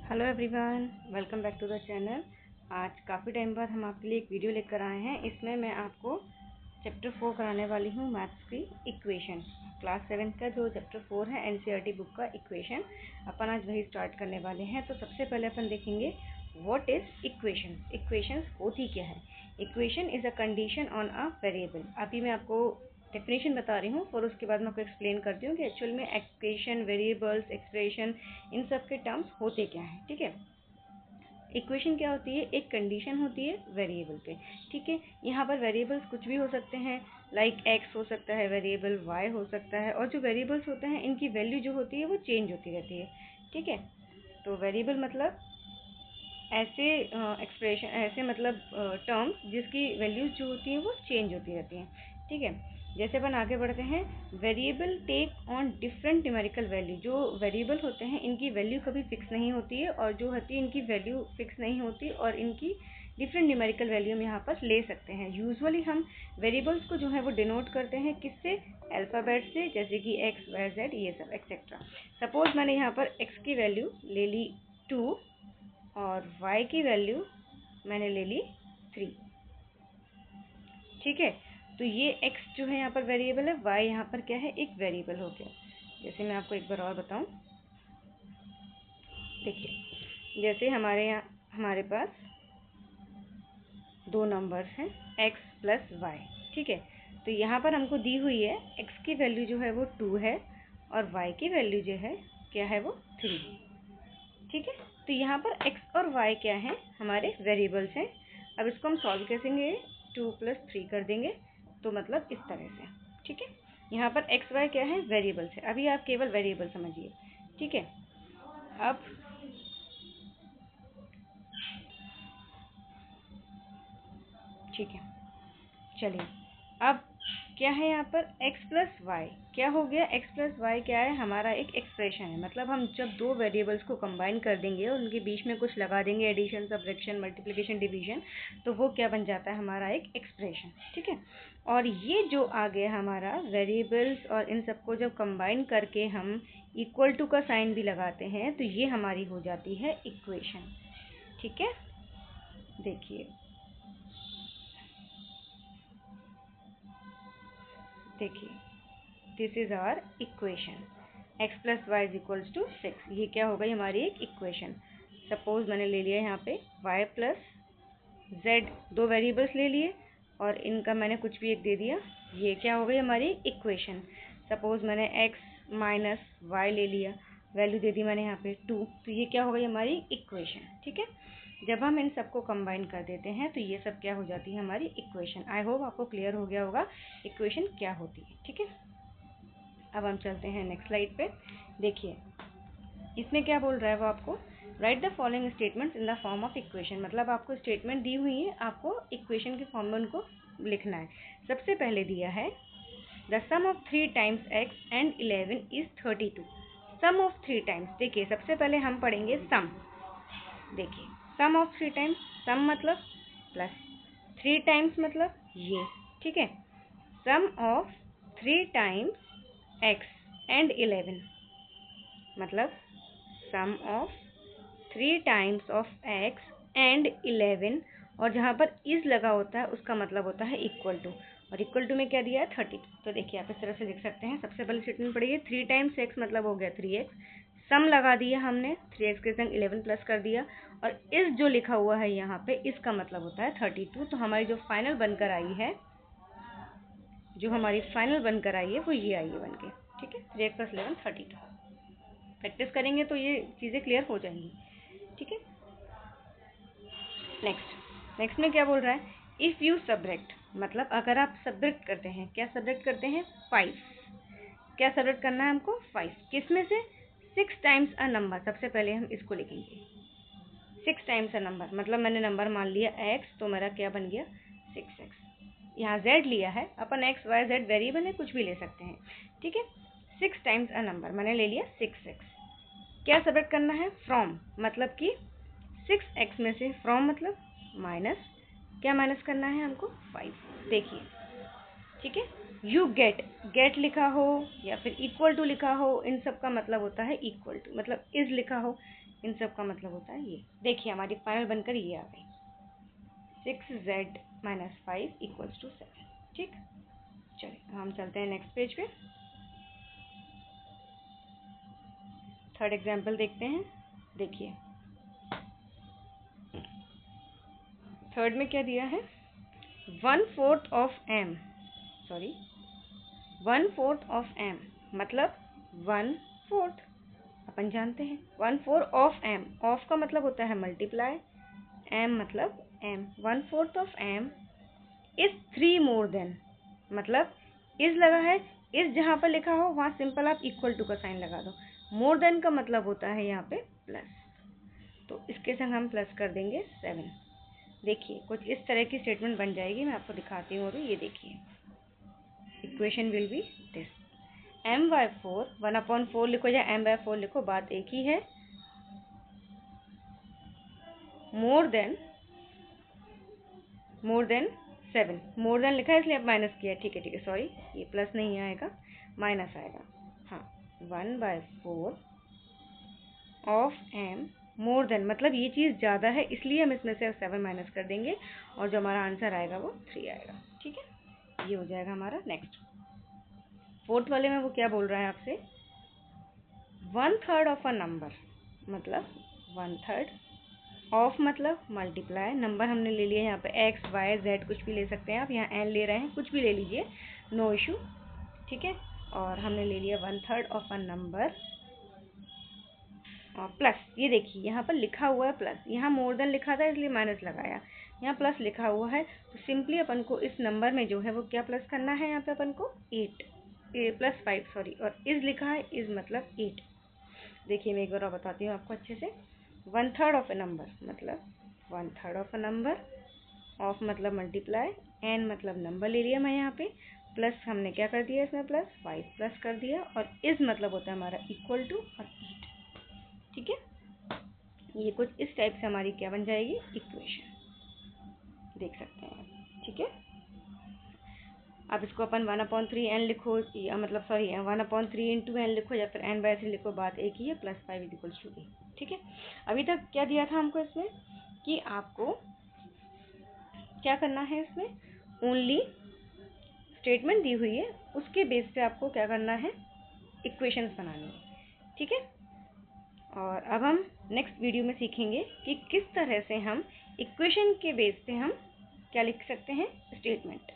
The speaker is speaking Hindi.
Hello everyone, welcome back to the channel. आज काफ़ी टाइम बाद हम आपके लिए एक वीडियो लेकर आए हैं। इसमें मैं आपको चैप्टर 4 कराने वाली हूँ, मैथ्स की इक्वेशन। क्लास 7 का जो चैप्टर 4 है एनसीईआरटी बुक का इक्वेशन, अपन आज वही स्टार्ट करने वाले हैं। तो सबसे पहले अपन देखेंगे व्हाट इज़ इक्वेशन। इक्वेशंस होती क्या है। Equation is a condition on a variable. अभी मैं आपको डेफिनेशन बता रही हूँ और उसके बाद मैं आपको एक्सप्लेन करती हूँ कि एक्चुअल में इक्वेशन, वेरिएबल्स, एक्सप्रेशन, इन सब के टर्म्स होते क्या हैं। ठीक है, इक्वेशन क्या होती है, एक कंडीशन होती है वेरिएबल पे। ठीक है, यहाँ पर वेरिएबल्स कुछ भी हो सकते हैं, लाइक एक्स हो सकता है वेरिएबल, वाई हो सकता है, और जो वेरिएबल्स होते हैं इनकी वैल्यू जो होती है वो चेंज होती रहती है। ठीक है, तो वेरिएबल मतलब ऐसे एक्सप्रेशन, ऐसे मतलब टर्म्स जिसकी वैल्यूज जो होती हैं वो चेंज होती रहती हैं। ठीक है, जैसे अपन आगे बढ़ते हैं, variable take on different numerical value. जो वेरिएबल होते हैं इनकी वैल्यू कभी फिक्स नहीं होती है, और जो होती है इनकी वैल्यू फिक्स नहीं होती, और इनकी डिफरेंट न्यूमेरिकल वैल्यू हम यहाँ पर ले सकते हैं। यूजुअली हम वेरिएबल्स को जो है वो डिनोट करते हैं किससे, अल्फ़ाबेट से, जैसे कि एक्स, वाई, जेड, ये सब एक्सेट्रा। सपोज मैंने यहाँ पर एक्स की वैल्यू ले ली 2 और y की वैल्यू मैंने ले ली 3। ठीक है, तो ये x जो है यहाँ पर वेरिएबल है, y यहाँ पर क्या है, एक वेरिएबल हो गया। जैसे मैं आपको एक बार और बताऊं, देखिए जैसे हमारे पास दो नंबर्स हैं x प्लस वाई। ठीक है, तो यहाँ पर हमको दी हुई है x की वैल्यू जो है वो 2 है और y की वैल्यू जो है क्या है, वो 3। ठीक है, तो यहाँ पर x और y क्या हैं, हमारे वेरिएबल्स हैं। अब इसको हम सॉल्व करेंगे, 2 + 3 कर देंगे, तो मतलब इस तरह से। ठीक है, यहाँ पर x y क्या है, वेरिएबल्स है। अभी आप केवल वेरिएबल समझिए। ठीक है, अब ठीक है, चलिए अब क्या है यहाँ पर x प्लस वाई क्या हो गया, x प्लस वाई क्या है, हमारा एक एक्सप्रेशन है। मतलब हम जब दो वेरिएबल्स को कंबाइन कर देंगे और उनके बीच में कुछ लगा देंगे, एडिशन, सब्ट्रैक्शन, मल्टीप्लिकेशन, डिवीजन, तो वो क्या बन जाता है, हमारा एक एक्सप्रेशन। ठीक है, और ये जो आ गया हमारा वेरिएबल्स, और इन सबको जब कंबाइन करके हम इक्वल टू का साइन भी लगाते हैं तो ये हमारी हो जाती है इक्वेशन। ठीक है, देखिए this is our equation, x plus y is equals to 6। ये क्या हो गई, हमारी एक इक्वेशन। सपोज मैंने ले लिया यहाँ पे y प्लस जेड, दो वेरिएबल्स ले लिए और इनका मैंने कुछ भी एक दे दिया, ये क्या हो गई, हमारी इक्वेशन। सपोज मैंने x माइनस वाई ले लिया, वैल्यू दे दी मैंने यहाँ पे 2, तो ये क्या हो गई, हमारी इक्वेशन। ठीक है, जब हम इन सबको कंबाइन कर देते हैं तो ये सब क्या हो जाती है, हमारी इक्वेशन। आई होप आपको क्लियर हो गया होगा इक्वेशन क्या होती है। ठीक है, अब हम चलते हैं नेक्स्ट स्लाइड पे। देखिए इसमें क्या बोल रहा है वो आपको, right the following statements in the form of equation. मतलब आपको स्टेटमेंट दी हुई है, आपको इक्वेशन के फॉर्म में उनको लिखना है। सबसे पहले दिया है the sum of 3 times x and 11 is 32। Sum of 3 times, देखिए सबसे पहले हम पढ़ेंगे सम। देखिए सम ऑफ 3 टाइम्स, सम मतलब प्लस, 3 टाइम्स मतलब ये। ठीक है, sum of 3 times x and 11 मतलब sum of 3 times of x and 11, और जहाँ पर इज लगा होता है उसका मतलब होता है इक्वल टू, और इक्वल टू में क्या दिया है, 32। तो देखिए आप इस तरह से लिख सकते हैं। सबसे पहले स्टेटमेंट पढ़िए, 3 टाइम्स x मतलब हो गया 3x, सम लगा दिया हमने, 3x के संग 11 प्लस कर दिया, और इस जो लिखा हुआ है यहाँ पे इसका मतलब होता है 32। तो हमारी जो फाइनल बनकर आई है, वो ये आई है बन के। ठीक है, 3x प्लस 11 32। प्रैक्टिस करेंगे तो ये चीज़ें क्लियर हो जाएंगी। ठीक है, नेक्स्ट में क्या बोल रहा है, इफ़ यू सब्ट्रैक्ट, मतलब अगर आप सब्ट्रैक्ट करते हैं, क्या सब्ट्रैक्ट करते हैं, 5। क्या सब्ट्रैक्ट करना है हमको, 5 किस में से, 6 टाइम्स अ नंबर। सबसे पहले हम इसको लिखेंगे, 6 टाइम्स अ नंबर, मतलब मैंने नंबर मान लिया x, तो मेरा क्या बन गया, 6x। यहाँ z लिया है, अपन x y z वेरिएबल है, कुछ भी ले सकते हैं। ठीक है, 6 टाइम्स अ नंबर मैंने ले लिया 6x। क्या सब्ट्रैक्ट करना है, फ्रॉम, मतलब कि 6x में से, फ्रॉम मतलब माइनस, क्या माइनस करना है हमको, 5। देखिए ठीक है, यू गेट लिखा हो या फिर इक्वल टू लिखा हो, इन सब का मतलब होता है इक्वल टू, मतलब इज लिखा हो, इन सब का मतलब होता है ये। देखिए हमारी फाइनल बनकर ये आ गई 6z - 5 = 7। ठीक, चलिए हम चलते हैं नेक्स्ट पेज पे। थर्ड एग्जाम्पल देखते हैं। देखिए थर्ड में क्या दिया है, 1/4 of m, sorry 1/4 of m मतलब 1/4, अपन जानते हैं 1/4 ऑफ m, ऑफ का मतलब होता है मल्टीप्लाई, m मतलब m, 1/4 of m is 3 more than, मतलब इज लगा है, इज जहाँ पर लिखा हो वहाँ सिंपल आप इक्वल टू का साइन लगा दो, मोर देन का मतलब होता है यहाँ पे प्लस, तो इसके संग हम प्लस कर देंगे 7। देखिए कुछ इस तरह की स्टेटमेंट बन जाएगी, मैं आपको दिखाती हूँ। अभी ये देखिए equation will be this, m/4 1/4 लिखो या m/4 लिखो, बात एक ही है, मोर देन 7, मोर देन लिखा है इसलिए अब माइनस किया, ठीक है सॉरी, ये प्लस नहीं आएगा माइनस आएगा, हाँ 1/4 ऑफ m मोर देन मतलब ये चीज़ ज़्यादा है इसलिए हम इसमें से 7 माइनस कर देंगे और जो हमारा आंसर आएगा वो 3 आएगा। ठीक है, ये हो जाएगा हमारा। नेक्स्ट फोर्थ वाले में वो क्या बोल रहा है आपसे, 1/3 ऑफ अ नंबर मतलब 1/3 ऑफ मतलब मल्टीप्लाई, नंबर हमने ले लिया यहाँ पे x y z कुछ भी ले सकते हैं आप, यहाँ n ले रहे हैं कुछ भी ले लीजिए, नो इशू। ठीक है, और हमने ले लिया 1/3 ऑफ अ नंबर प्लस, ये देखिए यहाँ पर लिखा हुआ है प्लस, यहाँ मोर देन लिखा था इसलिए माइनस लगाया, यहाँ प्लस लिखा हुआ है तो सिंपली अपन को इस नंबर में जो है वो क्या प्लस करना है, यहाँ पे अपन को 8 +5 सॉरी, और इज लिखा है, इज मतलब 8। देखिए मैं एक बार और बताती हूँ आपको अच्छे से, 1/3 ऑफ ए नंबर मतलब 1/3 ऑफ अ नंबर, ऑफ मतलब मल्टीप्लाई, एन मतलब नंबर ले लिया मैं यहाँ पे, प्लस हमने क्या कर दिया इसमें प्लस 5 प्लस कर दिया, और इज मतलब होता है हमारा इक्वल टू और 8। ठीक है, ये कुछ इस टाइप से हमारी क्या बन जाएगी इक्वेशन, देख सकते हैं। ठीक है, अब इसको अपन 1/3 n लिखो, या मतलब सॉरी 1/3 × n लिखो या फिर n/3 लिखो, बात एक ही है, +5 = 8। ठीक है, अभी तक क्या दिया था हमको इसमें कि आपको क्या करना है, इसमें ओनली स्टेटमेंट दी हुई है उसके बेस पे आपको क्या करना है, इक्वेशंस बनानी है। ठीक है, और अब हम नेक्स्ट वीडियो में सीखेंगे कि किस तरह से हम इक्वेशन के बेस पे हम क्या लिख सकते हैं, स्टेटमेंट।